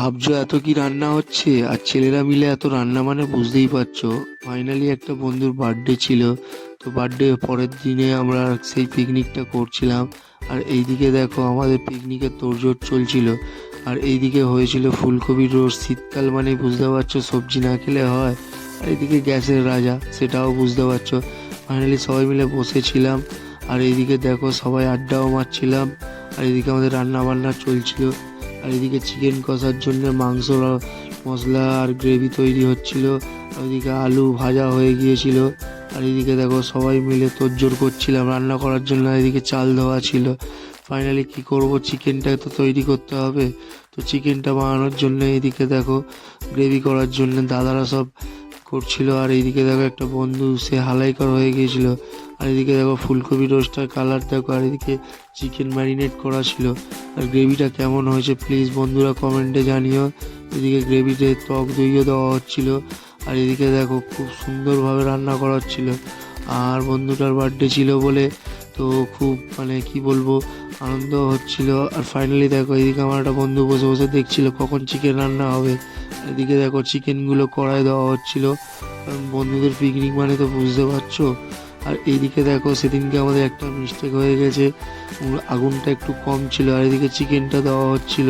ভাবছো এত কি রান্না হচ্ছে, আর ছেলেরা মিলে এত রান্না মানে বুঝতেই পারছো। ফাইনালি একটা বন্ধুর বার্থডে ছিল, তো বার্থডে পরের দিনে আমরা সেই পিকনিকটা করছিলাম। আর এইদিকে দেখো আমাদের পিকনিকের তোড়জোড় চলছিল। আর এইদিকে হয়েছিল ফুলকপির রোস্ট, শীতকাল মানে বুঝতে পারছো সবজি না খেলে হয়। আর এইদিকে গ্যাসের রাজা, সেটাও বুঝতে পারছো। ফাইনালি সবাই মিলে বসেছিলাম, আর এইদিকে দেখো সবাই আড্ডাও মারছিলাম। আর এদিকে আমাদের রান্না বান্না চলছিল। আর এদিকে চিকেন কষার জন্য মাংস মশলা আর গ্রেভি তৈরি হচ্ছিল। আর ওইদিকে আলু ভাজা হয়ে গিয়েছিল। আর এদিকে দেখো সবাই মিলে তোড়জোড় করছিলাম রান্না করার জন্য। এদিকে চাল ধোয়া ছিল। ফাইনালি কি করব, চিকেনটা তো তৈরি করতে হবে। তো চিকেনটা বানানোর জন্য এদিকে দেখো গ্রেভি করার জন্য দাদারা সব করছিল। আর এইদিকে দেখো একটা বন্ধু সে হালাইকার হয়ে গিয়েছিল। আর এদিকে দেখো ফুলকপি রোস্টার কালার দেখো। আর এদিকে চিকেন ম্যারিনেট করা ছিল। আর গ্রেভিটা কেমন হয়েছে প্লিজ বন্ধুরা কমেন্টে জানিও। এদিকে গ্রেভিতে টক দইও দেওয়া হচ্ছিল। আর এদিকে দেখো খুব সুন্দরভাবে রান্না করা হচ্ছিল। আর বন্ধুটার বার্থডে ছিল বলে তো খুব মানে কি বলবো, আনন্দ হচ্ছিল। আর ফাইনালি দেখো এদিকে আমার একটা বন্ধু বসে বসে দেখছিল কখন চিকেন রান্না হবে। এদিকে দেখো চিকেনগুলো কড়াই দেওয়া হচ্ছিল, কারণ বন্ধুদের পিকনিক মানে তো বুঝতে পারছো। আর এইদিকে দেখো সেদিনকে আমাদের একটা মিস্টেক হয়ে গেছে, আগুনটা একটু কম ছিল। আর এদিকে চিকেনটা দেওয়া হচ্ছিল।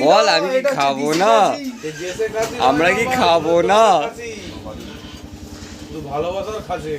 বল আমি কি খাবো না, আমরা কি খাবো না? ভালোবাসার খাসি